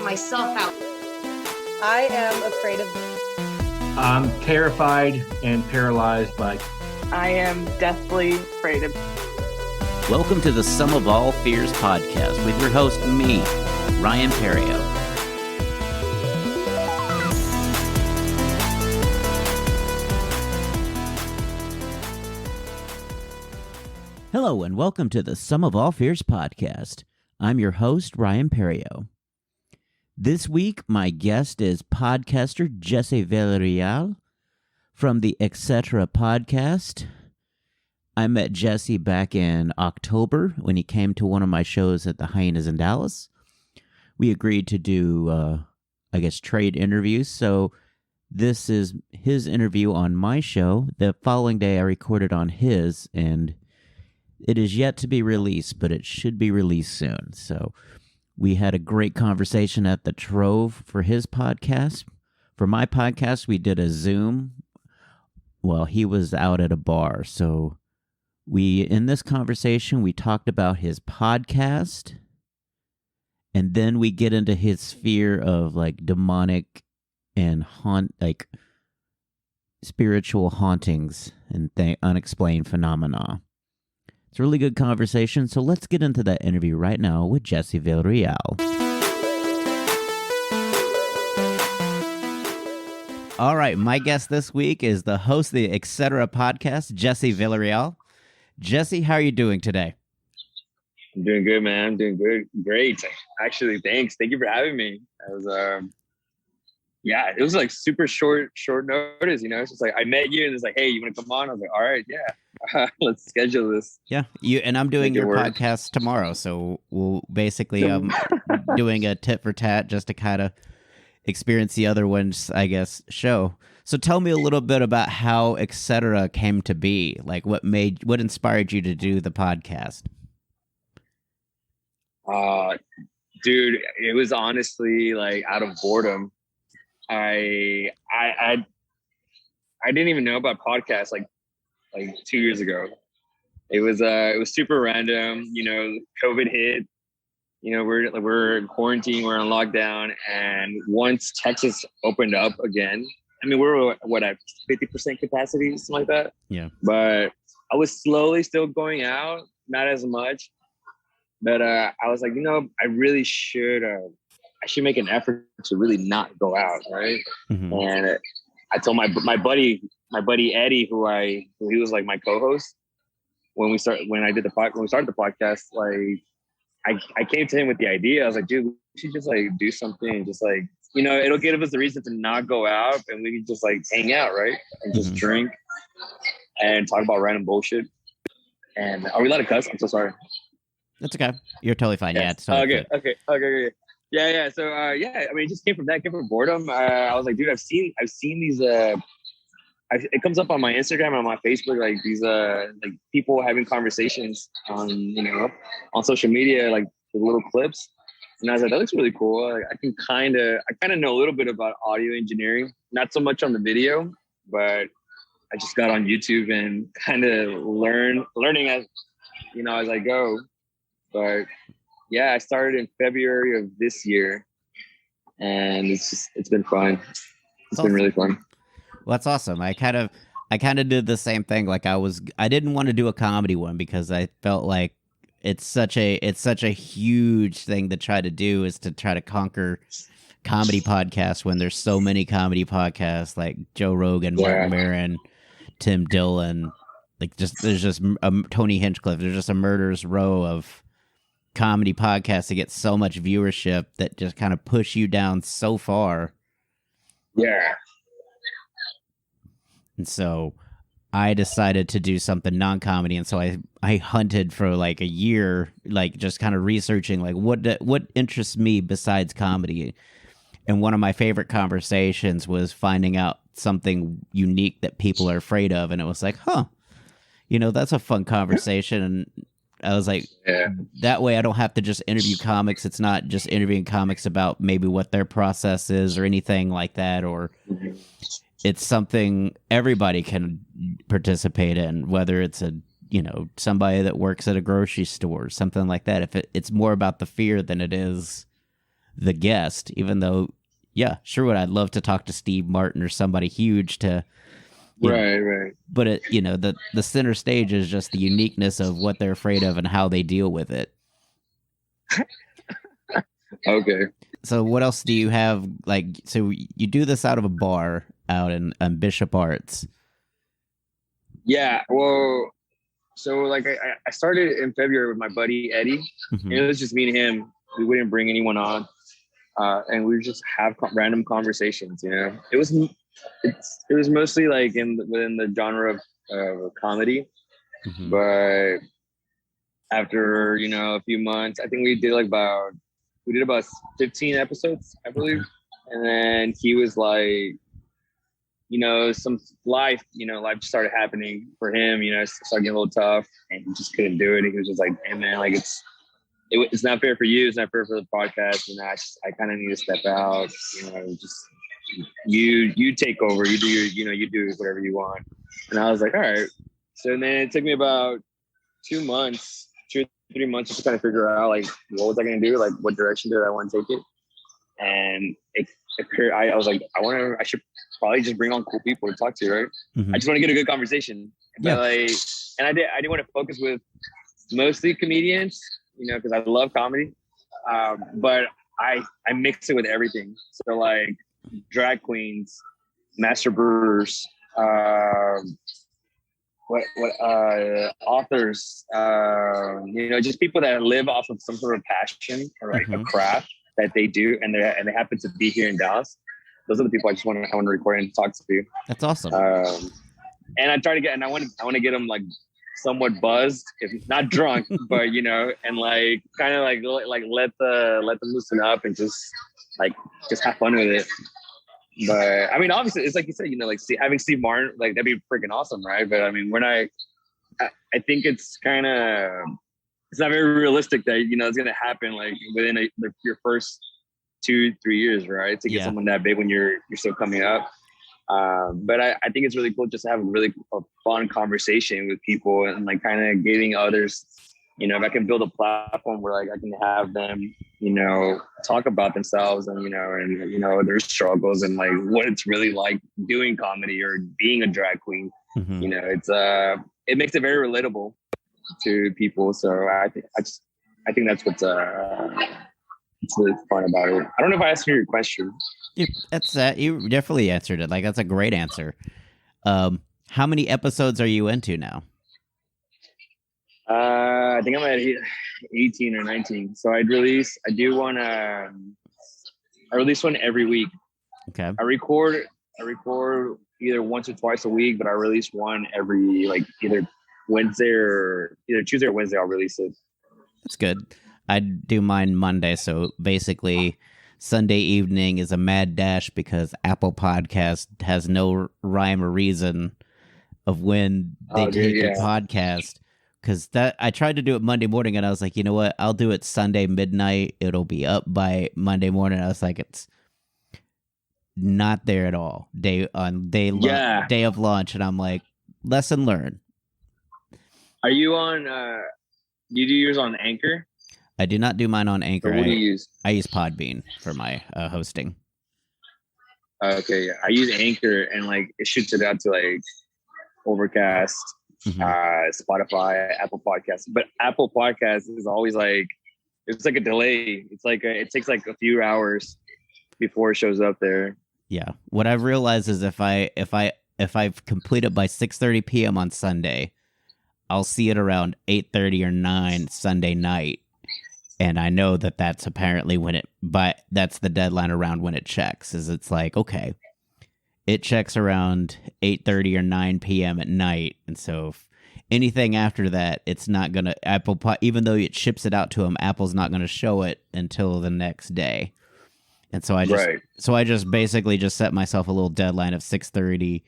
myself out. I am afraid of... I'm terrified and paralyzed by... I am deathly afraid of... Welcome to the Sum of All Fears podcast with your host, me, Ryan Perrio. Hello and welcome to the Sum of All Fears podcast. I'm your host, Ryan Perrio. This week, my guest is podcaster Jesse Villareal from the Etcetera podcast. I met Jesse back in October when he came to one of my shows at the Hyenas in Dallas. We agreed to do, trade interviews. So this is his interview on my show. The following day, I recorded on his, and it is yet to be released, but it should be released soon. So we had a great conversation at the Trove for his podcast. For my podcast, we did a Zoom. Well, he was out at a bar. So in this conversation, we talked about his podcast. And then we get into his fear of like demonic and spiritual hauntings and unexplained phenomena. It's a really good conversation, so let's get into that interview right now with Jesse Villareal. All right, my guest this week is the host of the Etcetera podcast, Jesse Villareal. Jesse, how are you doing today? I'm doing good, man. I'm doing good. Great. Actually, thanks. Thank you for having me. It was like super short notice, you know? It's just like, I met you and it's like, hey, you want to come on? I was like, all right, yeah. Let's schedule this. Yeah, I'm doing your podcast tomorrow, so we'll basically doing a tit for tat just to kind of experience the other one's, I guess, show. So tell me a little bit about how Etcetera came to be. Like, what inspired you to do the podcast? Dude, it was honestly like out of boredom. I didn't even know about podcasts like 2 years ago. It was super random. You know, COVID hit. You know, we're in quarantine, we're on lockdown, and once Texas opened up again, I mean, we're at 50% capacity, something like that. Yeah. But I was slowly still going out, not as much. But I was like, you know, I really should. I should make an effort to really not go out, right? Mm-hmm. And I told my buddy Eddie, who he was like my co-host when we started the podcast. Like, I came to him with the idea. I was like, dude, we should just like do something, just like, you know, it'll give us a reason to not go out, and we can just like hang out, right? And just drink and talk about random bullshit. And are we allowed to cuss? I'm so sorry. That's okay. You're totally fine. Yes. Yeah, it's totally okay. Yeah. So I mean, it just came from that. It came from boredom. I was like, dude, I've seen these. It comes up on my Instagram and on my Facebook, like these like people having conversations on social media, like the little clips. And I was like, that looks really cool. I kind of know a little bit about audio engineering, not so much on the video, but I just got on YouTube and kind of learning as I go. But yeah, I started in February of this year, and it's been fun. It's been really fun. Well, that's awesome. I kind of did the same thing. Like I didn't want to do a comedy one because I felt like it's such a huge thing to try to do, is to try to conquer comedy podcasts when there's so many comedy podcasts like Joe Rogan, Mark Maron, Tim Dillon, there's just Tony Hinchcliffe. There's just a murderer's row of comedy podcasts that get so much viewership that just kind of push you down so far. Yeah. And so I decided to do something non-comedy, and so I hunted for like a year, like just kind of researching like what interests me besides comedy. And one of my favorite conversations was finding out something unique that people are afraid of, and it was like, that's a fun conversation. And I was like, that way I don't have to just interview comics. It's not just interviewing comics about maybe what their process is or anything like that, or it's something everybody can participate in, whether it's somebody that works at a grocery store or something like that. If it's more about the fear than it is the guest, even though, yeah, sure would. I'd love to talk to Steve Martin or somebody huge to, Right. But the center stage is just the uniqueness of what they're afraid of and how they deal with it. Okay. So what else do you have? Like, so you do this out of a bar out in Bishop Arts. Yeah. Well, so like I started in February with my buddy Eddie. Mm-hmm. It was just me and him. We wouldn't bring anyone on, and we would just have random conversations. It was mostly like within the genre of comedy, Mm-hmm. but after a few months, I think we did about 15 episodes, I believe, and then he was like, some life started happening for him. It started getting a little tough, and he just couldn't do it. He was just like, "Hey man, like it's not fair for you. It's not fair for the podcast. I kind of need to step out. Just you take over. You do you do whatever you want." And I was like, "All right." So then it took me about 2 months, 2-3 months, just to kind of figure out like what was I going to do, like what direction did I want to take it, and I was like, I should probably just bring on cool people to talk to, right? Mm-hmm. I just want to get a good conversation. Yeah. But I didn't want to focus with mostly comedians, because I love comedy. But I mix it with everything. So like drag queens, master brewers, authors, just people that live off of some sort of passion or like a craft that they do, and they happen to be here in Dallas. Those are the people I want to record and talk to. That's awesome. And I want to get them like somewhat buzzed, if not drunk, but and like kind of like let them loosen up and just have fun with it. But I mean, obviously, it's like you said, like having Steve Martin, like that'd be freaking awesome, right? But I mean, I think it's not very realistic that it's gonna happen like within your first 2-3 years, right? To get someone that big when you're still coming up. But I think it's really cool just to have a fun conversation with people and like kind of giving others, if I can build a platform where like I can have them, talk about themselves and their struggles and like what it's really like doing comedy or being a drag queen. Mm-hmm. It makes it very relatable to people. So I think that's what's it's really fun about it. I don't know if I asked you your question. That's you definitely answered it. Like that's a great answer. How many episodes are you into now? I think I'm at 18 or 19. So I release one every week. Okay. I record either once or twice a week, but I release one every either Tuesday or Wednesday. I'll release it. That's good. I do mine Monday, so basically Sunday evening is a mad dash because Apple Podcast has no rhyme or reason of when they take your podcast. Because I tried to do it Monday morning, and I was like, you know what? I'll do it Sunday midnight. It'll be up by Monday morning. I was like, it's not there at all. Day of launch, and I'm like, lesson learned. Are you on? You do yours on Anchor? I do not do mine on Anchor. What do you use? I use Podbean for my hosting. Okay, yeah. I use Anchor, and it shoots it out to Overcast, Spotify, Apple Podcasts. But Apple Podcasts is always it's like a delay. It's it takes a few hours before it shows up there. Yeah. What I've realized is if I've completed by 6:30 p.m. on Sunday, I'll see it around 8:30 or 9 Sunday night. And I know that that's apparently that's the deadline around when it checks. It's like, okay, it checks around 8:30 or 9 p.m. at night. And so if anything after that, it's not going to, even though it ships it out to them, Apple's not going to show it until the next day. And so I just basically just set myself a little deadline of 6:30.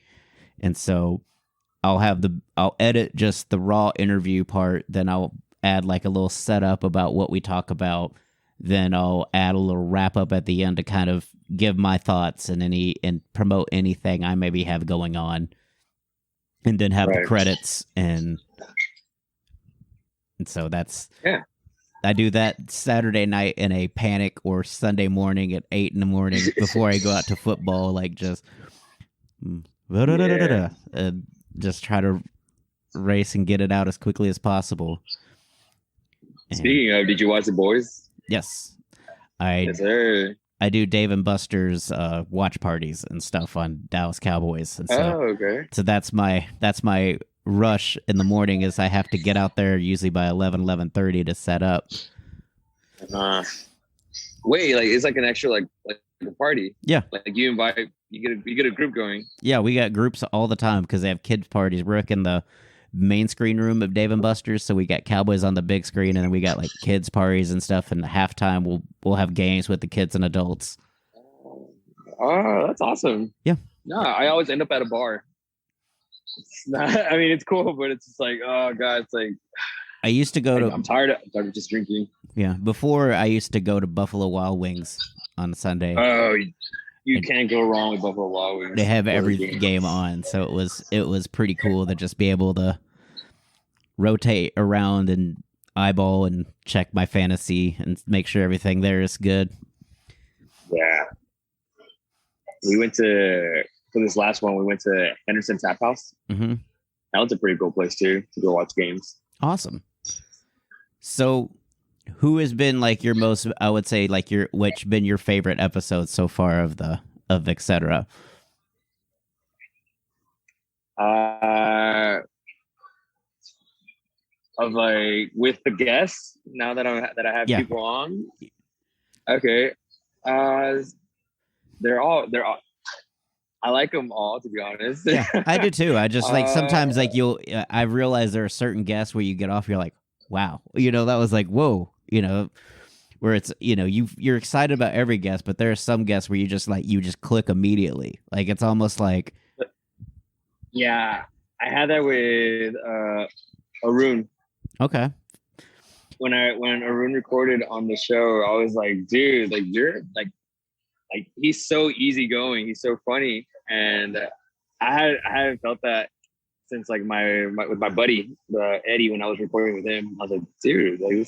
And so I'll edit just the raw interview part. Then I'll add a little setup about what we talk about. Then I'll add a little wrap up at the end to kind of give my thoughts and promote anything I maybe have going on. And then have the credits and so that's I do that Saturday night in a panic or Sunday morning at 8 in the morning before I go out to football. Like just, just try to race and get it out as quickly as possible. Speaking of, did you watch The Boys? Yes, Yes, sir. I do Dave and Buster's watch parties and stuff on Dallas Cowboys, and so okay. so that's my rush in the morning is I have to get out there usually by 11:30 to set up. Wait, like it's like an extra like a party. Yeah, like you get a group going. Yeah, we got groups all the time because they have kids parties. We're in the main screen room of Dave and Buster's, so we got Cowboys on the big screen, and then we got like kids parties and stuff. And at halftime, we'll have games with the kids and adults. Oh, that's awesome. Yeah. No, I always end up at a bar. It's not, I mean, it's cool, but it's just like, oh god, it's like I used to go to. I'm tired of just drinking. Yeah, before I used to go to Buffalo Wild Wings on Sunday. Oh, you can't go wrong with Buffalo Wild Wings. They have every game on, so it was pretty cool to just be able to rotate around and eyeball and check my fantasy and make sure everything there is good. Yeah. We went to, for this last one, we went to Henderson Tap House. Mm-hmm. That was a pretty cool place too, to go watch games. Awesome. So who has been like your most, I would say like which been your favorite episode so far of Etcetera? Of like with the guests now that I have people on. Okay. They're all I like them all, to be honest. Yeah, I do too. I just like sometimes like I realize there are certain guests where you get off, you're like, wow, that was like, whoa, where it's, you're excited about every guest, but there are some guests where you just click immediately. Like it's almost like. Yeah, I had that with Arun. Okay. When Arun recorded on the show, I was like, dude, like you're like he's so easygoing, he's so funny, and I hadn't felt that since like my with my buddy Eddie when I was recording with him. I was like, dude, like he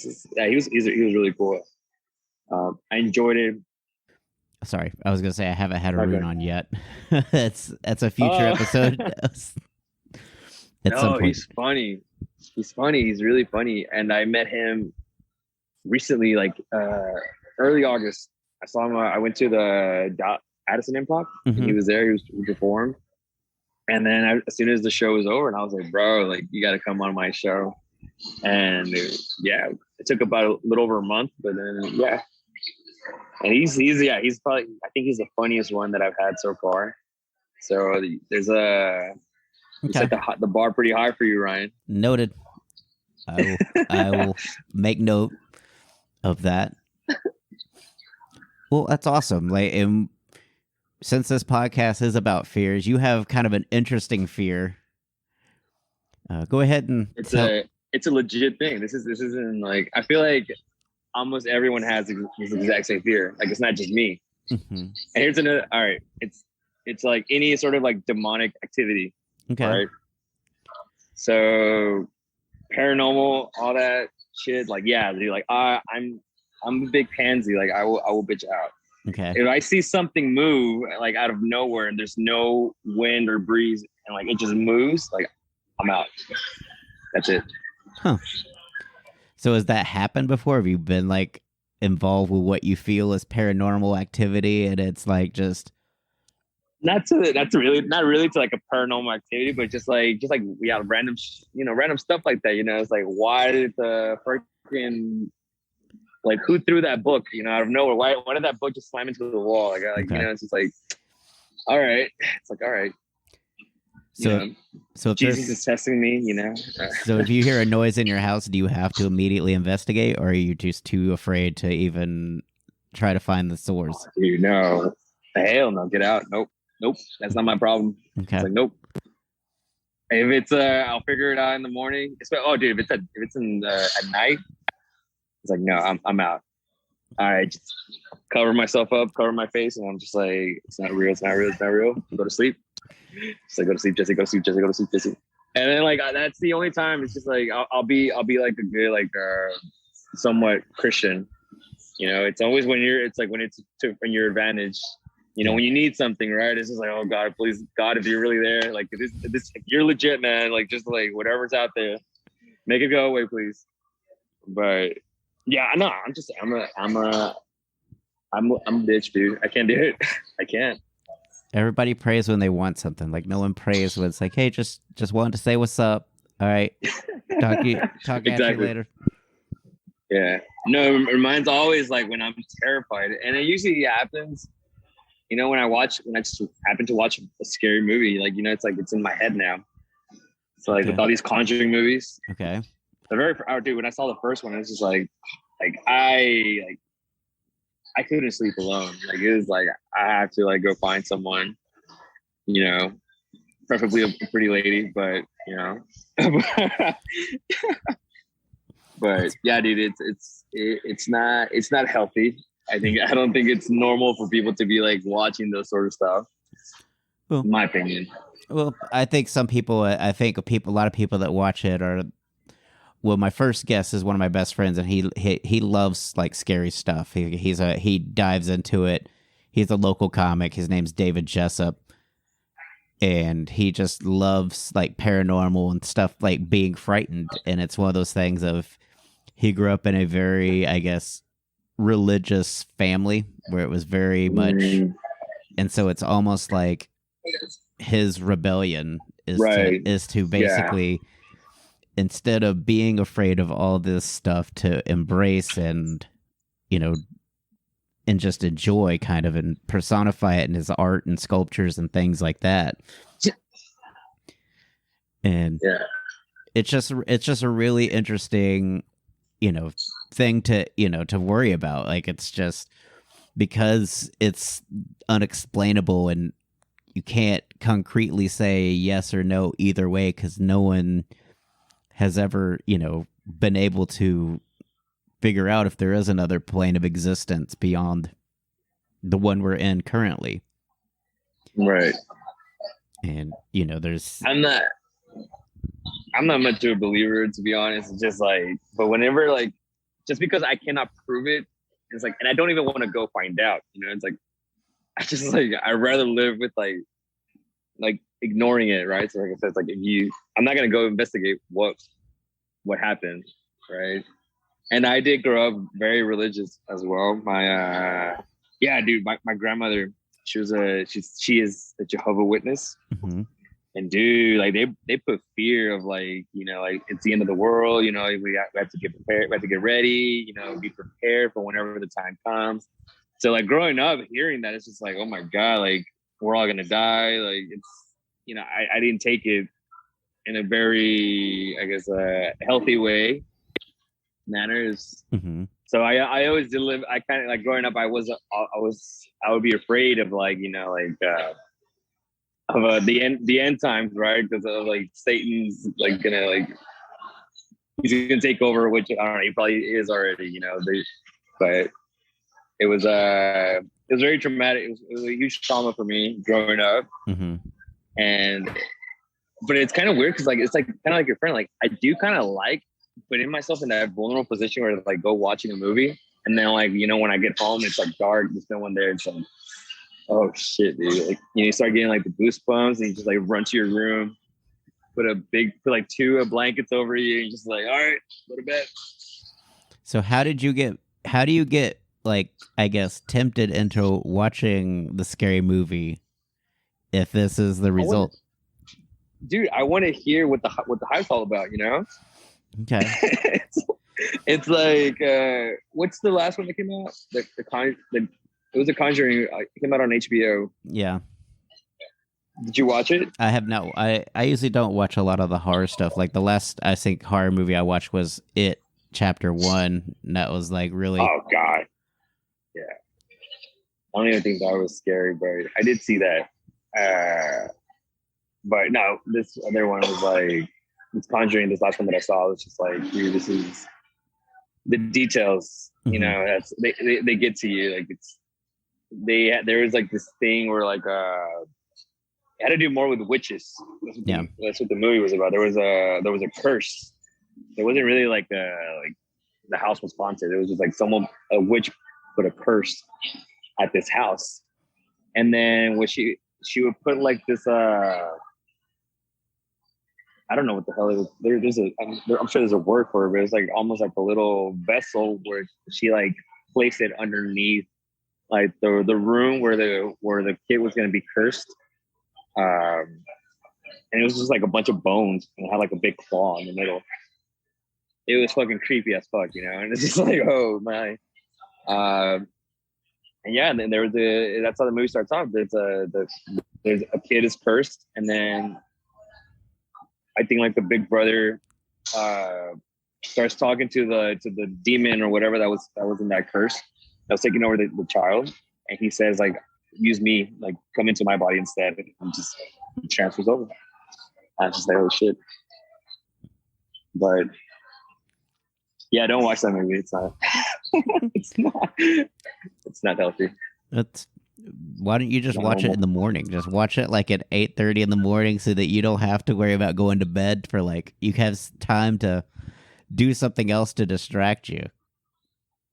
was really cool. I enjoyed it. Sorry, I was gonna say I haven't had Arun on yet. that's a future episode. No, he's funny. He's funny. He's really funny. And I met him recently, like early August. I saw him. I went to the Addison Improv. Mm-hmm. And he was there. He performed. And then as soon as the show was over, and I was like, bro, like you got to come on my show. And yeah, it took about a little over a month, but then yeah. And he's probably, I think he's the funniest one that I've had so far. So there's you set the bar pretty high for you, Ryan. Noted. I will make note of that. Well, that's awesome. Like, since this podcast is about fears, you have kind of an interesting fear. Go ahead and it's a legit thing. This isn't like, I feel like almost everyone has this exact same fear. Like it's not just me. Mm-hmm. And here's another. All right, it's like any sort of like demonic activity. Okay. Right. So paranormal, all that shit. Like yeah, dude, like I'm a big pansy. Like I will bitch out. Okay. If I see something move like out of nowhere and there's no wind or breeze and like it just moves, like I'm out. That's it. Huh. So has that happened before? Have you been like involved with what you feel is paranormal activity and it's like just not really to like a paranormal activity, but just like we have random stuff like that, it's like why did the freaking like who threw that book, out of nowhere? Why did that book just slam into the wall? Like okay. It's just like all right. It's like all right. So if Jesus is testing me, So if you hear a noise in your house, do you have to immediately investigate, or are you just too afraid to even try to find the source? Hell no, get out. Nope, that's not my problem. Okay. It's like nope. If it's I'll figure it out in the morning. Dude, if it's at night, it's like no, I'm out. All right, just cover myself up, cover my face, and I'm just like it's not real. Go to sleep. Just like go to sleep, Jesse. Go to sleep, Jesse. Go to sleep, Jesse. And then like that's the only time. It's just like I'll be like a good like somewhat Christian. You know, it's always when it's when your advantage. You know, when you need something, right? It's just like, oh God, please, God, if you're really there, like this, if you're legit, man. Like just like whatever's out there, make it go away, please. But yeah, no, I'm a bitch, dude. I can't do it. I can't. Everybody prays when they want something. Like no one prays when it's like, hey, just wanted to say what's up. All right, talk at you later. Yeah, no, mine's always like when I'm terrified, and it usually happens. You know, when I just happen to watch a scary movie, like, you know, it's like it's in my head now. So like with all these Conjuring movies. Okay. Dude, when I saw the first one, it was just like I couldn't sleep alone. Like it was like I have to like go find someone, you know, preferably a pretty lady, but you know. But yeah, dude, it's not healthy. I don't think it's normal for people to be like watching those sort of stuff. Well, in my opinion. Well, I think a lot of people that watch it are. Well, my first guest is one of my best friends, and he loves like scary stuff. He dives into it. He's a local comic. His name's David Jessup, and he just loves like paranormal and stuff, like being frightened. And it's one of those things of he grew up in a very, I guess, religious family where it was very much, and so it's almost like his rebellion is to basically instead of being afraid of all this stuff to embrace and you know and just enjoy kind of and personify it in his art and sculptures and things like that. And it's just a really interesting thing to worry about. Like it's just because it's unexplainable and you can't concretely say yes or no either way because no one has ever, been able to figure out if there is another plane of existence beyond the one we're in currently. Right. And, I'm not much of a believer, to be honest. It's just like, but whenever just because I cannot prove it, it's like, and I don't even want to go find out, it's like, I'd rather live with like ignoring it, right? So like I said, it's like I'm not gonna go investigate what happened, right? And I did grow up very religious as well. My my grandmother, she is a Jehovah's Witness. Mm-hmm. And dude, like they put fear of like it's the end of the world. We have to get prepared, we have to get ready. Be prepared for whenever the time comes. So like growing up, hearing that, it's just like, oh my God, like we're all gonna die. Like it's I didn't take it in a very, I guess, healthy way manners. Mm-hmm. So I always did live. I kind of like growing up. I would be afraid of the end times, right? Because of like Satan's he's gonna take over, which I don't know, he probably is already, but it was very traumatic. It was a huge trauma for me growing up. Mm-hmm. But it's kind of weird because it's kind of like your friend. Like I do kind of like putting myself in that vulnerable position where go watching a movie and then when I get home it's dark, there's no one there. It's like, oh shit, dude! You start getting the goosebumps, and you just run to your room, put two blankets over you, and just all right, go to bed. So how do you get I guess tempted into watching the scary movie if this is the result? I want to hear what the hype's all about. Okay. it's like what's the last one that came out? It was a Conjuring. It came out on HBO. Yeah. Did you watch it? I have not. I usually don't watch a lot of the horror stuff. Like the last, I think, horror movie I watched was It Chapter 1. And that was really. Oh God. Yeah. I don't even think that was scary, but I did see that. But no, this other one was it's Conjuring. This last one that I saw was just dude, this is the details. Mm-hmm. That's they get to you. There was this thing where it had to do more with witches. That's what the movie was about. There was a curse. There wasn't really the house was haunted. It was just like a witch put a curse at this house. And then when she would put like this, I don't know what the hell it was. I'm sure there's a word for it, but it's like almost like a little vessel where she like placed it underneath like the room where the kid was going to be cursed. And it was just like a bunch of bones and it had like a big claw in the middle. It was fucking creepy as fuck, you know? And it's just like, oh my. And yeah, and then that's how the movie starts off. There's a kid is cursed, and then I think like the big brother starts talking to the demon or whatever that was in that curse that was taking over the child, and he says like, use me, like come into my body instead, and just transfers over. I was just like, oh shit. But yeah, don't watch that movie. It's not. It's not healthy. Why don't you just watch it in the morning? Just watch it like at 8:30 in the morning, so that you don't have to worry about going to bed for like you have time to do something else to distract you.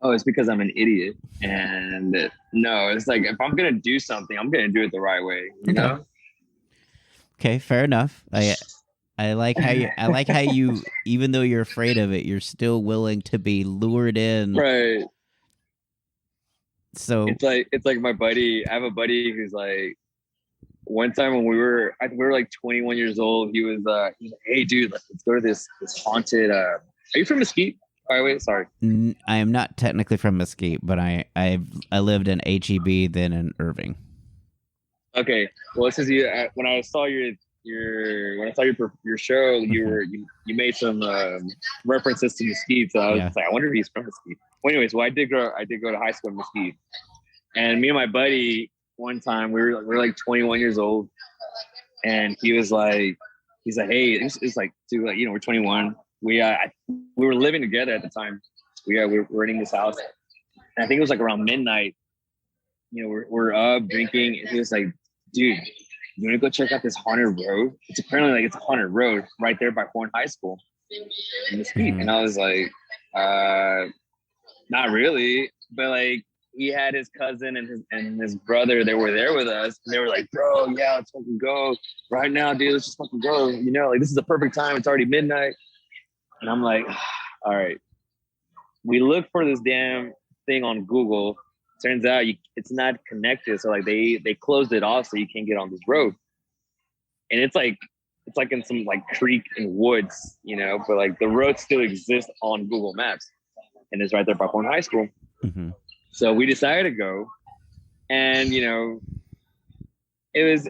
Oh, it's because I'm an idiot. And no, it's like if I'm gonna do something, I'm gonna do it the right way. You know? Okay, fair enough. I like how you even though you're afraid of it, you're still willing to be lured in. Right. So it's like my buddy. I have a buddy who's like, one time when we were like 21 years old, he was like, hey dude, let's go to this haunted. Are you from Mesquite? By the way, sorry. I am not technically from Mesquite, but I lived in HEB, then in Irving. Okay, well, this is you. When I saw your show, you made some references to Mesquite, so I was like, I wonder if he's from Mesquite. Well, anyways, I did go to high school in Mesquite, and me and my buddy one time we were like 21 years old, and he's like, hey, it's like, dude, like, you know, we're 21. We were living together at the time. We were renting this house, and I think it was like around midnight. You know, we're up drinking, and he was like, dude, you want to go check out this haunted road? It's apparently like it's a haunted road right there by Horn High School in Mesquite. And I was like, not really, but like he had his cousin and his brother. They were there with us, and they were like, bro, yeah, let's fucking go right now, dude. Let's just fucking go. You know, like this is the perfect time. It's already midnight. And I'm like, all right. We look for this damn thing on Google. Turns out it's not connected. So like they closed it off so you can't get on this road. And it's like in some like creek and woods, you know, but like the road still exists on Google Maps. And it's right there by Horn High School. Mm-hmm. So we decided to go. And, you know, we had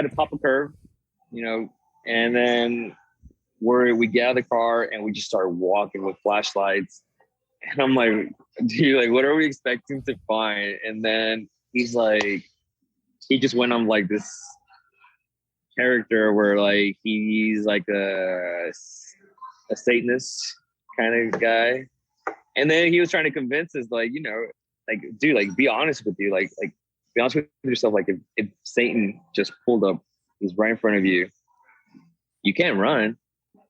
to pop a curve, you know, and then we get out of the car and we just start walking with flashlights. And I'm like, dude, like, what are we expecting to find? And then he's like, he just went on like this character where like he's like a Satanist kind of guy. And then he was trying to convince us, like, you know, like, dude, like, be honest with you, like be honest with yourself. Like, if Satan just pulled up, he's right in front of you, you can't run,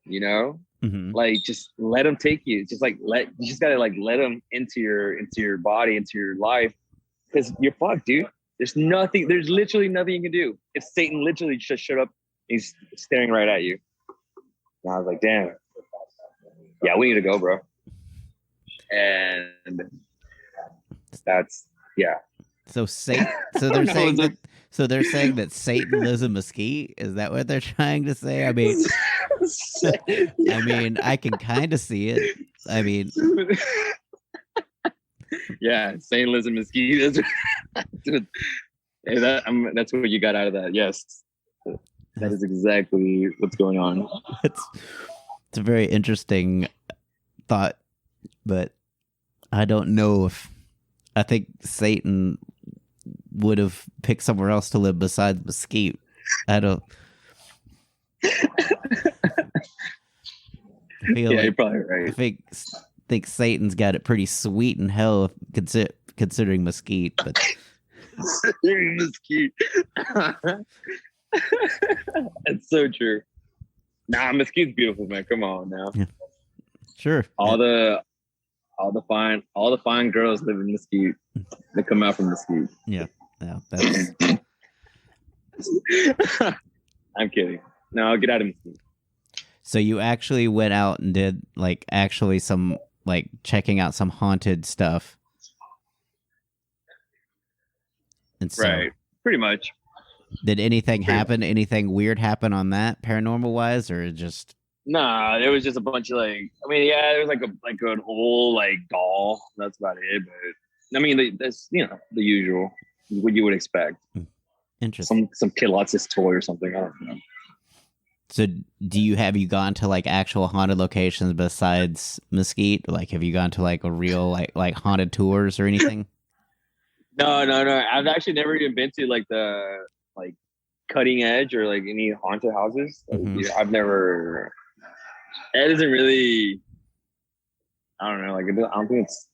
you know. Mm-hmm. Like, just let him take you. Just like you just gotta like let him into your body, into your life, because you're fucked, dude. There's literally nothing you can do. If Satan literally just showed up, he's staring right at you. And I was like, damn, yeah, we need to go, bro. And that's So they're saying that Satan lives in Mesquite. Is that what they're trying to say? I mean, I can kind of see it. I mean, yeah, Satan lives in Mesquite. That's what you got out of that. Yes, that is exactly what's going on. It's a very interesting thought, but I don't know if I think Satan would have picked somewhere else to live besides Mesquite. I don't. You're probably right. I think Satan's got it pretty sweet in hell, considering Mesquite. But Mesquite, it's so true. Nah, Mesquite's beautiful, man. Come on now. Yeah. Sure. All the fine girls live in Mesquite. They come out from Mesquite. Yeah. That's I'm kidding. No, get out of Mesquite. so you actually went out and did like actually some like checking out some haunted stuff. And so, Right. Pretty much. did anything happen? Anything weird happen on that paranormal wise, or just? Nah, there was just a bunch of there was like an old like doll. That's about it. But I mean, that's the usual, what you would expect. Interesting. Some kid lost his toy or something. I don't know. So, have you gone to like actual haunted locations besides Mesquite? Like, have you gone to like a real like haunted tours or anything? No. I've actually never even been to like the like cutting edge or like any haunted houses. Mhm. I've never. It isn't really. I don't know. Like I don't think it's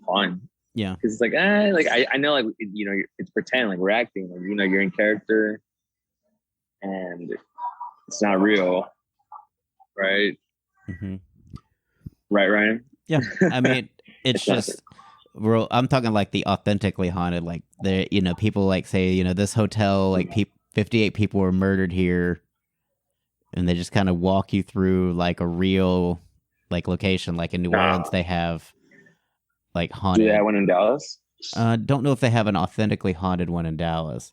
fun. Yeah. Because it's like I know like it's pretend, like we're acting, like you're in character, and it's not real, right? Mm-hmm. Right, Ryan? Yeah. I mean, it's just. I'm talking like the authentically haunted, like people like say, this hotel, like 58 people were murdered here, and they just kind of walk you through like a real like location, like in New Orleans they have like haunted. Do they have one in Dallas? Don't know if they have an authentically haunted one in Dallas.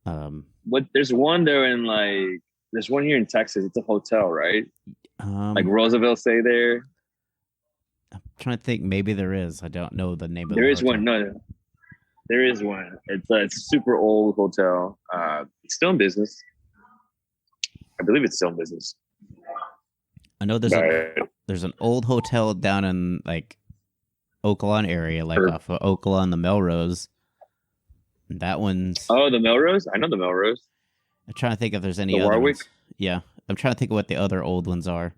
There's one there there's one here in Texas. It's a hotel, right? Like Roosevelt stay there. I'm trying to think. Maybe there is. I don't know the name of. There is one. No, there is one. It's a super old hotel. It's still in business. I believe it's still in business. I know there's an old hotel down in like Oaklawn area, like off of Oaklawn, the Melrose. And that one's. Oh, the Melrose. I know the Melrose. I'm trying to think if there's any the other Warwick. ones. Yeah, I'm trying to think of what the other old ones are.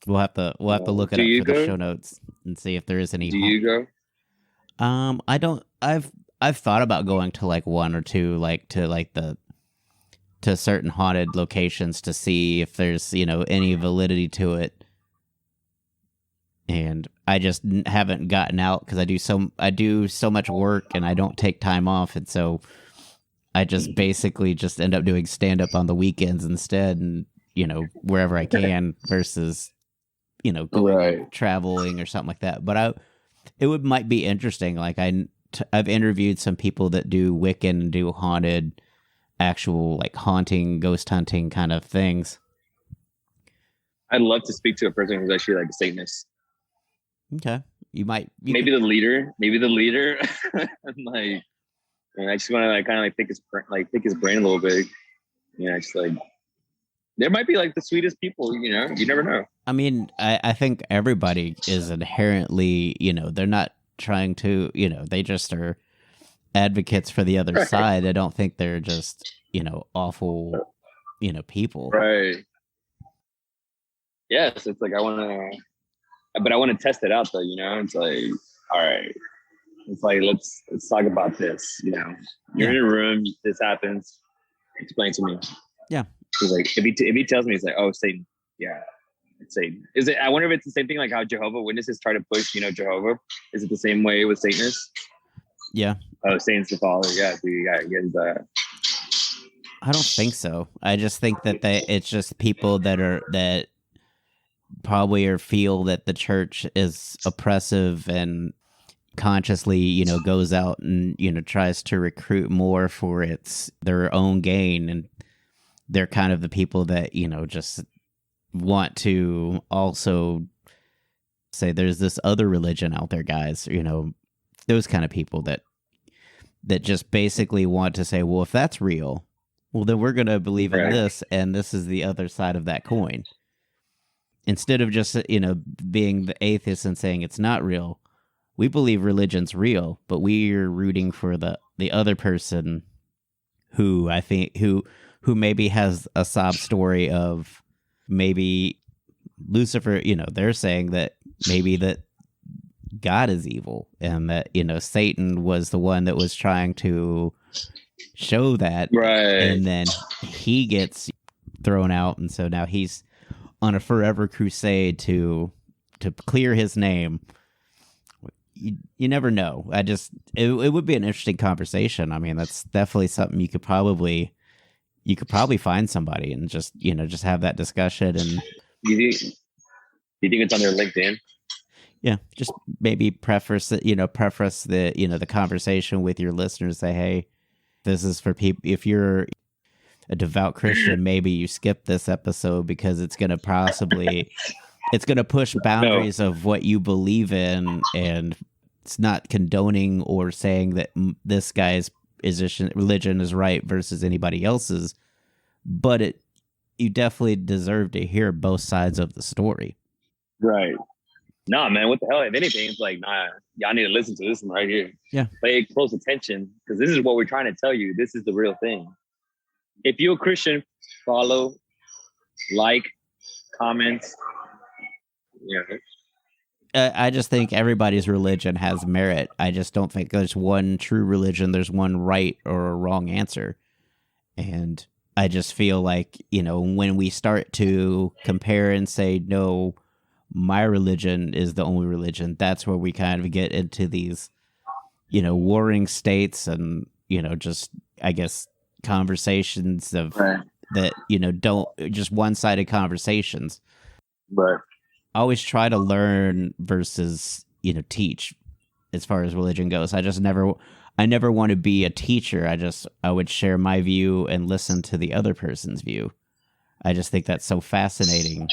We'll have to look it up for the show notes and see if there is any. Do you go? I don't. I've thought about going to like one or two, like to certain haunted locations to see if there's any validity to it, and I just haven't gotten out because I do so much work and I don't take time off, and so I just basically just end up doing stand up on the weekends instead, and wherever I can versus. Going traveling or something like that. But might be interesting. Like I've interviewed some people that do Wiccan and do haunted, actual like haunting, ghost hunting kind of things. I'd love to speak to a person who's actually like a Satanist. Okay, maybe the leader. I'm like, I just want to like kind of like pick his brain a little bit. Just like. There might be like the sweetest people, you never know. I mean, I think everybody is inherently, they're not trying to, they just are advocates for the other side. I don't think they're just, awful, people. Right. Yes, it's like I want to test it out though, It's like, all right. It's like let's talk about this, You're in a room, this happens. Explain to me. Yeah. He's like, if he tells me, he's like, oh, Satan. Yeah, it's Satan. Is it? I wonder if it's the same thing like how Jehovah's Witnesses try to push, Jehovah. Is it the same way with Satanists? Yeah. Oh, Satan's the father. Yeah, dude, you gotta get that. I don't think so. I just think that it's just people that probably feel that the church is oppressive and consciously, goes out and tries to recruit more for their own gain, and they're kind of the people that, just want to also say there's this other religion out there, guys, those kind of people that just basically want to say, well, if that's real, well, then we're going to believe in this, and this is the other side of that coin. Instead of just, being the atheist and saying it's not real, we believe religion's real, but we're rooting for the other person who I think who maybe has a sob story of maybe Lucifer, they're saying that maybe that God is evil and that, Satan was the one that was trying to show that. Right. And then he gets thrown out. And so now he's on a forever crusade to clear his name. You never know. It would be an interesting conversation. I mean, that's definitely something you could probably find somebody and just have that discussion. And you think it's on their LinkedIn? Yeah, just maybe preface the the conversation with your listeners. Say, hey, this is for people. If you're a devout Christian, maybe you skip this episode because it's going to push boundaries of what you believe in, and it's not condoning or saying that this guy's religion is right versus anybody else's, but you definitely deserve to hear both sides of the story. Right. Nah, man, what the hell? If anything, it's like, nah, y'all need to listen to this one right here. Yeah. Pay close attention, because this is what we're trying to tell you. This is the real thing. If you're a Christian, follow, like, comment. Yeah. I just think everybody's religion has merit. I just don't think there's one true religion. There's one right or a wrong answer. And I just feel like, when we start to compare and say, no, my religion is the only religion, that's where we kind of get into these, warring states and, just, I guess, conversations of that, don't just one-sided conversations. Right. I always try to learn versus, teach as far as religion goes. I never want to be a teacher. I would share my view and listen to the other person's view. I just think that's so fascinating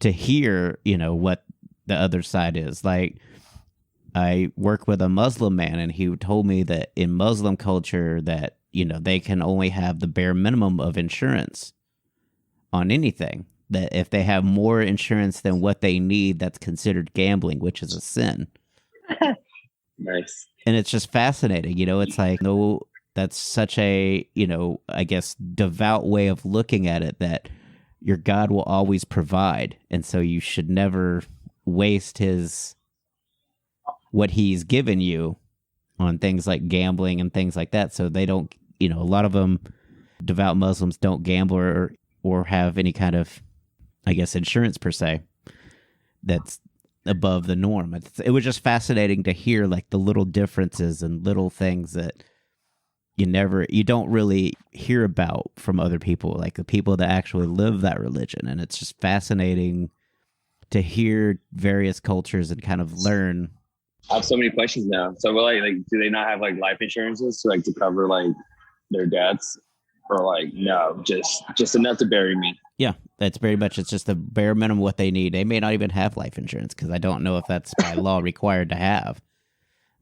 to hear, what the other side is. Like, I work with a Muslim man, and he told me that in Muslim culture that, they can only have the bare minimum of insurance on anything. That if they have more insurance than what they need, that's considered gambling, which is a sin. Nice. And it's just fascinating. It's like, no, that's such a, I guess, devout way of looking at it, that your God will always provide. And so you should never waste what he's given you on things like gambling and things like that. So they don't, a lot of them, devout Muslims, don't gamble or have any kind of, I guess, insurance per se that's above the norm. It was just fascinating to hear like the little differences and little things that you don't really hear about from other people, like the people that actually live that religion. And it's just fascinating to hear various cultures and kind of learn. I have so many questions now. So, like, do they not have like life insurances to cover like their debts, or like no, just enough to bury me? Yeah, that's very much. It's just the bare minimum what they need. They may not even have life insurance, because I don't know if that's by law required to have.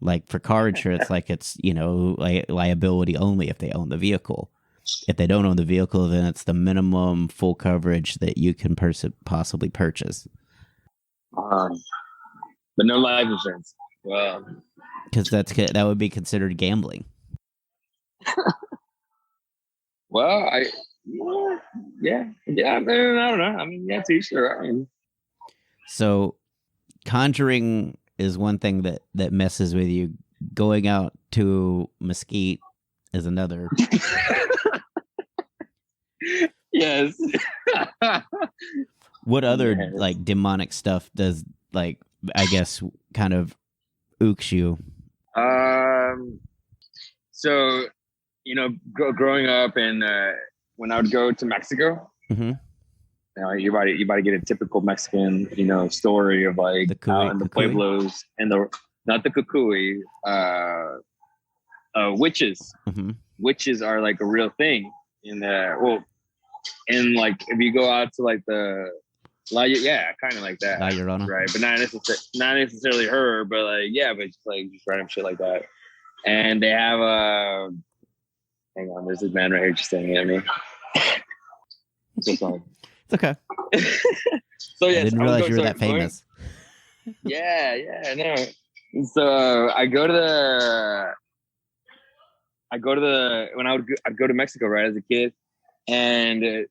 Like for car insurance, like it's liability only if they own the vehicle. If they don't own the vehicle, then it's the minimum full coverage that you can possibly purchase. But no life insurance. Well, because that would be considered gambling. Well, yeah. I don't know. I mean, yeah, too sure. So, conjuring is one thing that messes with you. Going out to Mesquite is another. Yes. What other like demonic stuff does, like, I guess, kind of ooks you? So, growing up and when I would go to Mexico, mm-hmm. You about to get a typical Mexican, story of like out in the pueblos and not the cucuy, witches. Mm-hmm. Witches are like a real thing and like if you go out to like the kind of like that, La Llorona. Right? But not necessarily her, but like but just random shit like that. And they have hang on, there's this man right here just staring at me. So sorry. It's okay. So yeah, I didn't realize you were that famous. Yeah, I know. So I'd go to when I'd go to Mexico, right, as a kid, and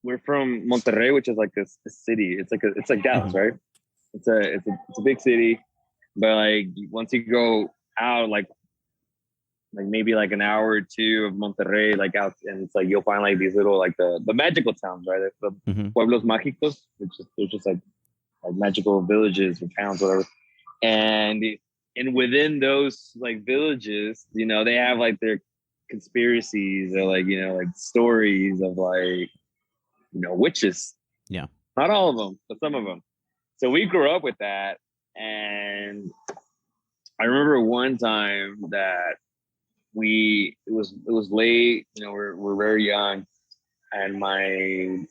we're from Monterrey, which is like a city. It's like Dallas, mm-hmm. right? It's a big city, but like once you go out, like like maybe like an hour or two of Monterrey, like out, and it's like you'll find like these little like the magical towns, right? The pueblos mágicos, which is they're just like magical villages or towns, whatever. And within those like villages, you know, they have like their conspiracies or like, you know, like stories of like, you know, witches. Yeah. Not all of them, but some of them. So we grew up with that. And I remember one time that it was late, you know, we're very young, and my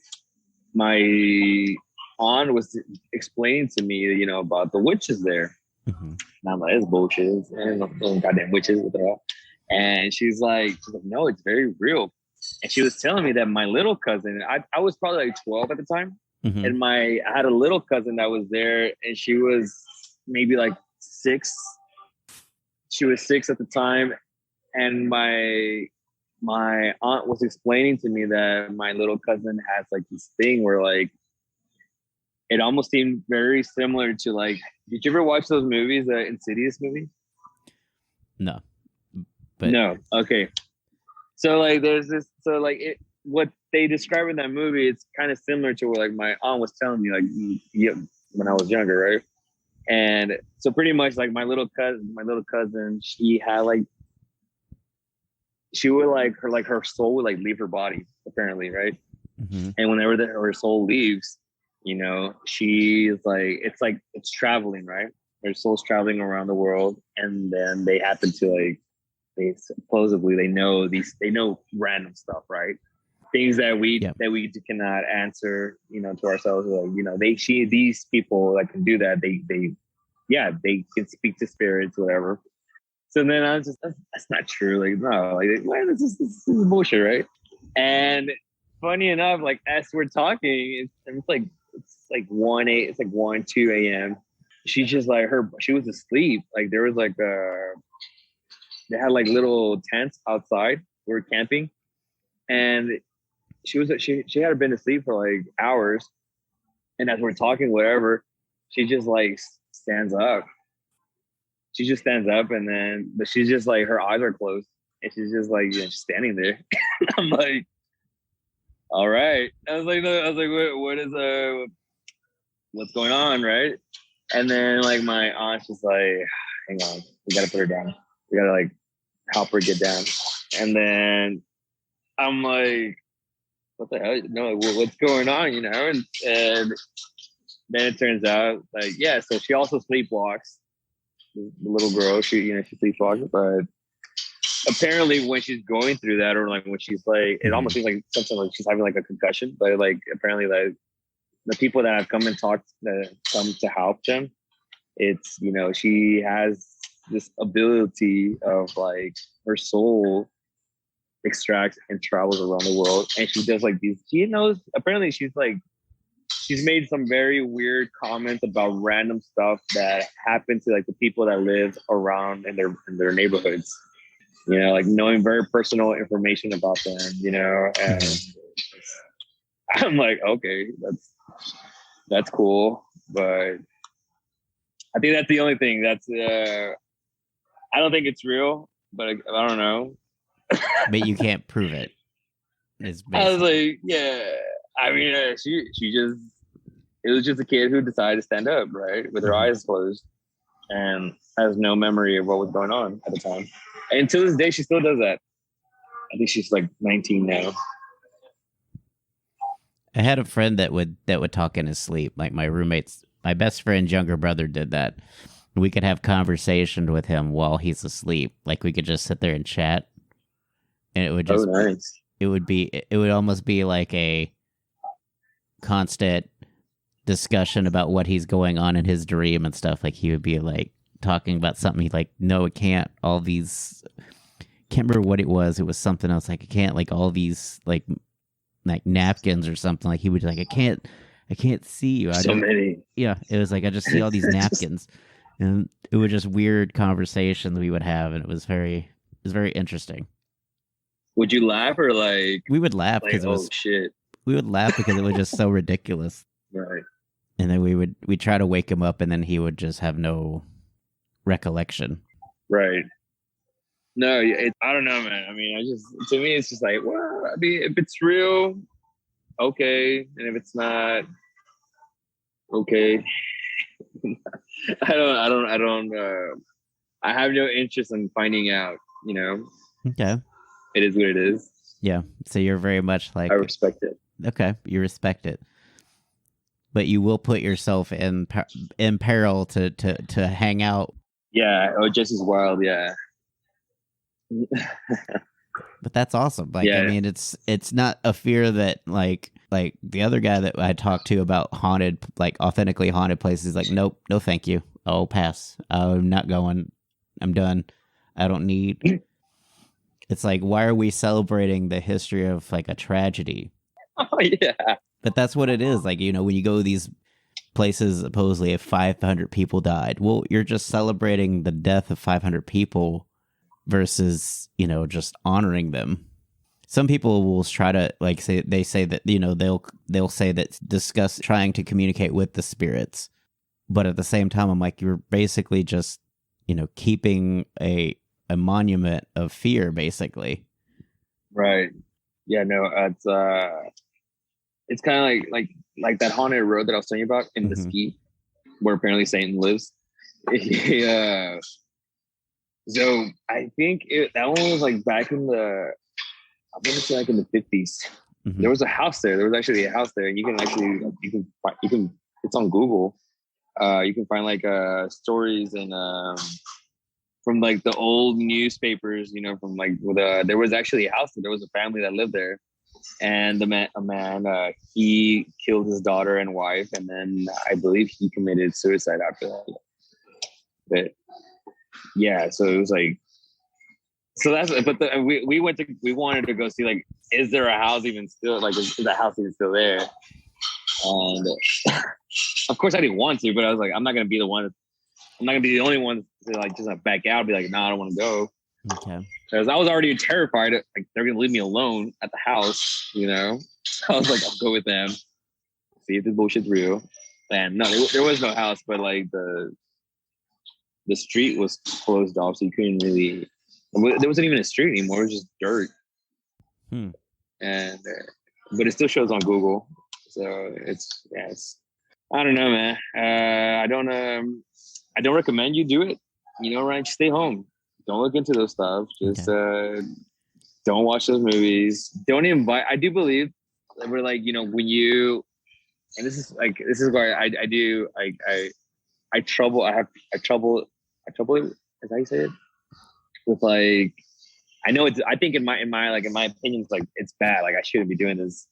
aunt was explaining to me, you know, about the witches there. And I'm like, it's bullshit. And no goddamn witches with her. And she's like, no, it's very real. And she was telling me that my little cousin, I was probably like 12 at the time. And I had a little cousin that was there, and she was maybe like 6. She was 6 at the time. And my aunt was explaining to me that my little cousin has like this thing where like, it almost seemed very similar to like, did you ever watch those movies, the Insidious movies? No. But no. Okay. So like there's this, so like what they describe in that movie, it's kind of similar to what like my aunt was telling me, like when I was younger, right? And so pretty much like my little cousin, she had like, she would like her soul would like leave her body, apparently, right? And whenever her soul leaves, you know, she's like, it's traveling, right? Her soul's traveling around the world, and then they happen to like, they supposedly know random stuff, right? Things that we cannot answer, you know, to ourselves. Like, you know, these people that can do that, they can speak to spirits, whatever. So then I was just, that's not true. Like, no, like, man, this is bullshit, right? And funny enough, like as we're talking, it's like 1, 2 a.m. She's just like she was asleep. Like there was like they had like little tents outside. We were camping, and she had been asleep for like hours. And as we're talking, whatever, she just like stands up. She just stands up, and then but she's just like, her eyes are closed, and she's just like, you know, standing there. I'm like, all right. I was like, what is what's going on, right? And then like my aunt's just like, hang on, we gotta put her down. We gotta like help her get down. And then I'm like, what the hell? No, what's going on? You know? And then it turns out like, yeah. So she also sleepwalks. The little girl, she sleepwalks, but apparently when she's going through that, or like when she's like, it almost seems like something like she's having like a concussion. But like apparently like the people that have come and talked, that come to help them, it's, you know, she has this ability of like her soul extracts and travels around the world, and she does like these. She knows, apparently she's made some very weird comments about random stuff that happen to like the people that live around in their neighborhoods. You know, like knowing very personal information about them. You know, and I'm like, okay, that's cool, but I think that's the only thing. That's I don't think it's real, but I don't know. But you can't prove it. I was like, yeah. I mean, it was just a kid who decided to stand up, right, with her eyes closed, and has no memory of what was going on at the time. And to this day, she still does that. I think she's like 19 now. I had a friend that would talk in his sleep. Like my best friend's younger brother did that. We could have conversation with him while he's asleep. Like we could just sit there and chat, and it would just, nice. It would almost be like a constant discussion about what he's going on in his dream and stuff. Like he would be like talking about something. He's like, no, it can't. All these, can't remember what it was. It was something else. Like, I can't, like all these like napkins or something. Like he would like, I can't see you. Many. Yeah. It was like, I just see all these napkins, and it was just weird conversations we would have. And it was very interesting. Would you laugh or like? We would laugh because it was shit. We would laugh because it was just so ridiculous. Right. And then we'd try to wake him up, and then he would just have no recollection. Right. No, I don't know, man. I mean, to me, it's just like, well, I mean, if it's real, okay, and if it's not, okay. I have no interest in finding out. Okay. It is what it is. Yeah. So you're very much like, I respect it. okay, you respect it, but you will put yourself in peril to hang out. Yeah. Oh, Jesse's wild. Yeah. But that's awesome. Like, Yeah. I mean, it's not a fear that like the other guy that I talked to about haunted, like authentically haunted places. Like, nope, no, thank you. I'll pass. I'm not going. I'm done. I don't need. It's like, why are we celebrating the history of like a tragedy? Oh yeah. But that's what it is. Like, when you go to these places, supposedly if 500 people died, well, you're just celebrating the death of 500 people versus, just honoring them. Some people will try to say that, they'll say that discuss trying to communicate with the spirits. But at the same time, I'm like, you're basically just, keeping a monument of fear, basically. Right. Yeah, no, it's kind of like that haunted road that I was telling you about in Mesquite, where apparently Satan lives. So I think that one was like back in I'm gonna say like in the 50s. There was a house there. There was actually a house there, and you can it's on Google. You can find like stories and from like the old newspapers, from like there was actually a house there. There was a family that lived there, and a man he killed his daughter and wife, and then I believe he committed suicide after that. But yeah, so it was like, so that's, but we wanted to go see, like, is there a house even still, like, is the house even still there? And of course I didn't want to, but I was like, I'm not gonna be the only one to like just back out and be like, no, I don't want to go. Okay. Because I was already terrified, like they're gonna leave me alone at the house, I was like, I'll go with them, see if this bullshit's real. And no, there was no house, but like the street was closed off, so you couldn't really. There wasn't even a street anymore; it was just dirt. And but it still shows on Google, so it's. I don't know, man. I don't recommend you do it. Ryan, just stay home. Don't look into those stuff. Just don't watch those movies. Don't invite. I do believe that we're like, when you, and this is why I have trouble. Is that how you say it? With like, I know it's. I think in my opinion, it's like it's bad. Like I shouldn't be doing this.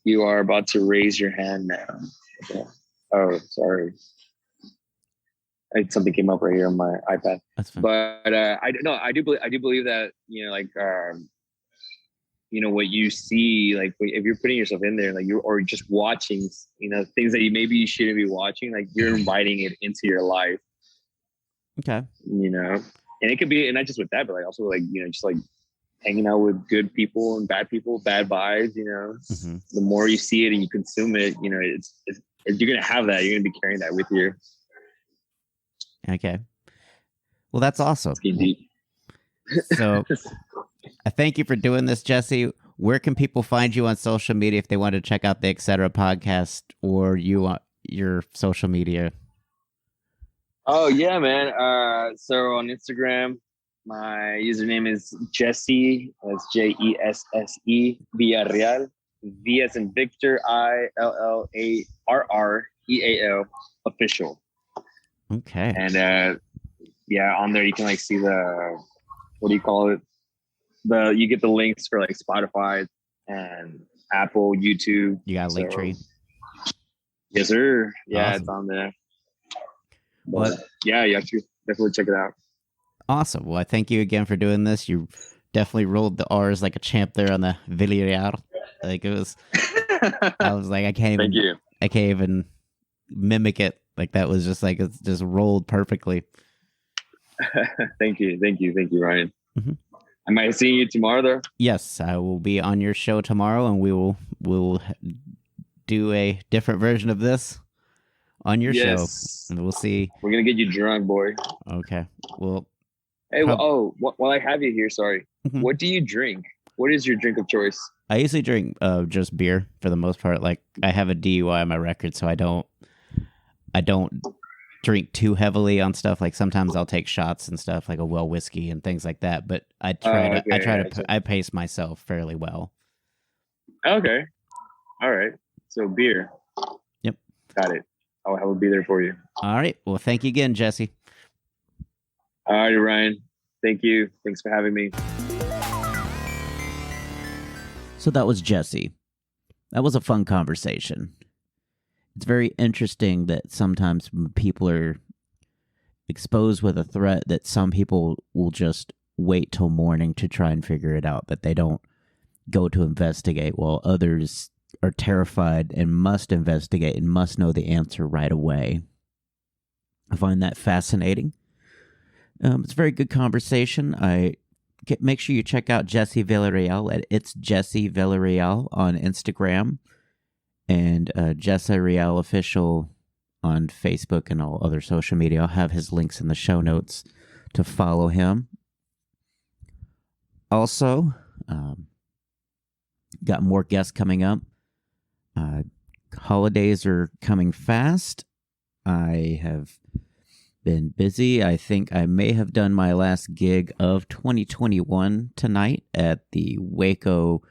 You are about to raise your hand now. Okay. Oh, sorry. Something came up right here on my iPad. That's fine. But I do believe that what you see, like if you're putting yourself in there, like or just watching, things that maybe you shouldn't be watching, like you're inviting it into your life. Okay. And it could be, and not just with that, but like also like just like hanging out with good people and bad people, bad vibes. The more you see it and you consume it, you're gonna have that. You're gonna be carrying that with you. Okay. Well, that's awesome. Deep. So I thank you for doing this, Jesse. Where can people find you on social media if they want to check out the Etcetera podcast or your social media? Oh yeah, man. So on Instagram, my username is Jesse. That's Jesse Villareal. V as in Victor, ILLARREAL official. Okay. And on there you can like see the, what do you call it? You get the links for like Spotify and Apple, YouTube. You got a link tree? Yes, sir. Yeah, Awesome. It's on there. What? Yeah, you have to definitely check it out. Awesome. Well, I thank you again for doing this. You definitely rolled the R's like a champ there on the Villareal. Like it was, I was like, I can't even mimic it. Like that was just like, it's just rolled perfectly. Thank you, Ryan. Mm-hmm. Am I seeing you tomorrow though? Yes, I will be on your show tomorrow, and we will do a different version of this on your show, and we'll see. We're gonna get you drunk, boy. Okay. Well, Hey, while I have you here, sorry. Mhm. What do you drink? What is your drink of choice? I usually drink just beer for the most part. Like I have a DUI on my record, so I don't drink too heavily on stuff. Like sometimes I'll take shots and stuff, like a well whiskey and things like that. But I try Okay, to I pace myself fairly well. okay, all right. So beer. Yep. Got it. I will be there for you. All right. Well, thank you again, Jesse. All right, Ryan. Thank you. Thanks for having me. So that was Jesse. That was a fun conversation. It's very interesting that sometimes when people are exposed with a threat, that some people will just wait till morning to try and figure it out, that they don't go to investigate, while others are terrified and must investigate and must know the answer right away. I find that fascinating. It's a very good conversation. Make sure you check out Jesse Villareal at It's Jesse Villareal on Instagram, and Jesse Real Official on Facebook and all other social media. I'll have his links in the show notes to follow him. Also, got more guests coming up. Holidays are coming fast. I have been busy. I think I may have done my last gig of 2021 tonight at the Waco,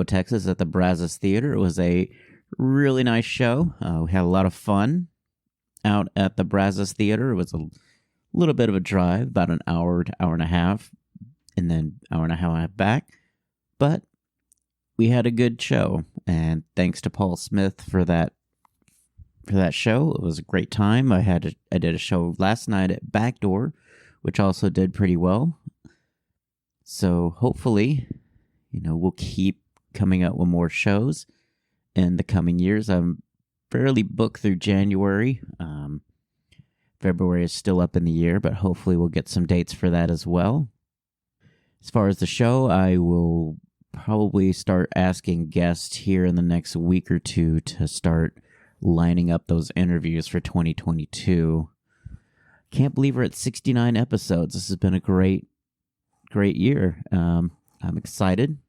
Texas, at the Brazos Theater. It was a really nice show. We had a lot of fun out at the Brazos Theater. It was a little bit of a drive, about an hour to hour and a half, and then hour and a half back. But we had a good show, and thanks to Paul Smith for that show. It was a great time. I did a show last night at Backdoor, which also did pretty well. So hopefully, we'll keep coming out with more shows in the coming years. I'm fairly booked through January. February is still up in the year, but hopefully we'll get some dates for that as well. As far as the show, I will probably start asking guests here in the next week or two to start lining up those interviews for 2022. Can't believe we're at 69 episodes. This has been a great year. I'm excited.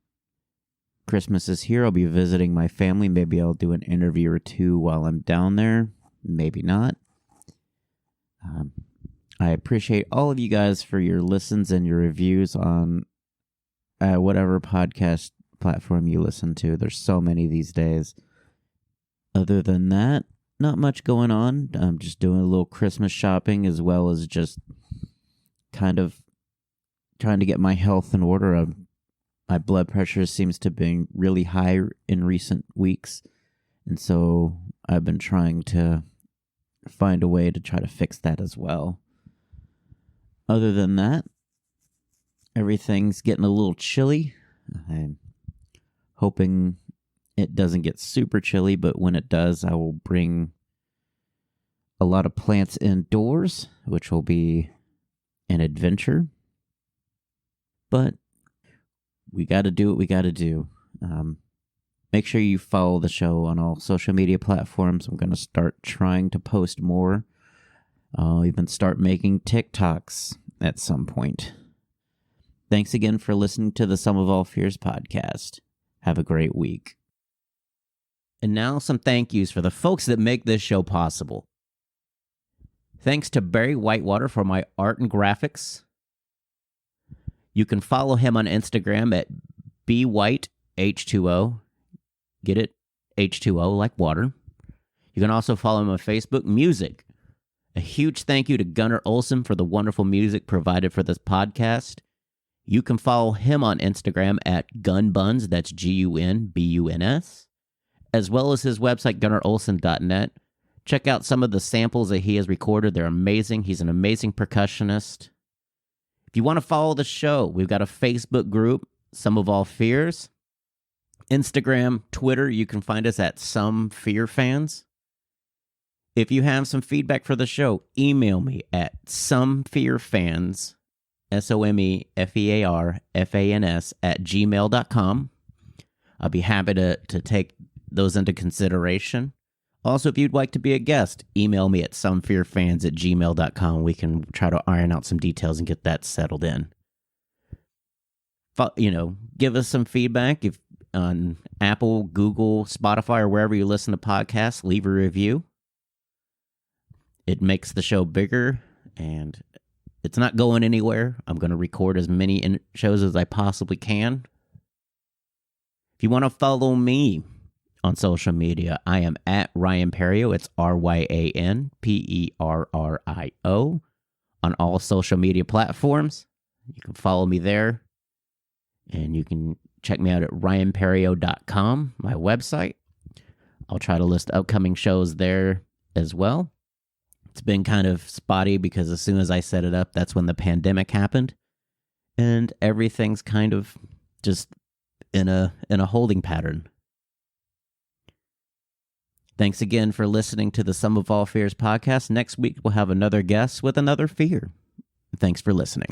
Christmas is here. I'll be visiting my family. Maybe I'll do an interview or two while I'm down there. Maybe not. I appreciate all of you guys for your listens and your reviews on whatever podcast platform you listen to. There's so many these days. Other than that, not much going on. I'm just doing a little Christmas shopping, as well as just kind of trying to get my health in order. My blood pressure seems to be really high in recent weeks, and so I've been trying to find a way to try to fix that as well. Other than that, everything's getting a little chilly. I'm hoping it doesn't get super chilly, but when it does, I will bring a lot of plants indoors, which will be an adventure. But we got to do what we got to do. Make sure you follow the show on all social media platforms. I'm going to start trying to post more. I'll even start making TikToks at some point. Thanks again for listening to the Sum of All Fears podcast. Have a great week. And now some thank yous for the folks that make this show possible. Thanks to Barry Whitewater for my art and graphics. You can follow him on Instagram at bwhiteh2o. Get it? H2O like water. You can also follow him on Facebook, Music. A huge thank you to Gunnar Olsen for the wonderful music provided for this podcast. You can follow him on Instagram at gunbuns, that's GUNBUNS, as well as his website, gunnarolsen.net. Check out some of the samples that he has recorded. They're amazing. He's an amazing percussionist. If you want to follow the show, we've got a Facebook group, Sum of All Fears. Instagram, Twitter, you can find us at Some Fear Fans. If you have some feedback for the show, email me at somefearfans, SOMEFEARFANS @gmail.com. I'll be happy to take those into consideration. Also, if you'd like to be a guest, email me at somefearfans@gmail.com. We can try to iron out some details and get that settled in. Give us some feedback if on Apple, Google, Spotify, or wherever you listen to podcasts. Leave a review. It makes the show bigger, and it's not going anywhere. I'm going to record as many shows as I possibly can. If you want to follow me on social media, I am at Ryan Perio. It's RyanPerio on all social media platforms. You can follow me there. And you can check me out at ryanperio.com, my website. I'll try to list upcoming shows there as well. It's been kind of spotty because as soon as I set it up, that's when the pandemic happened. And everything's kind of just in a holding pattern. Thanks again for listening to the Sum of All Fears podcast. Next week, we'll have another guest with another fear. Thanks for listening.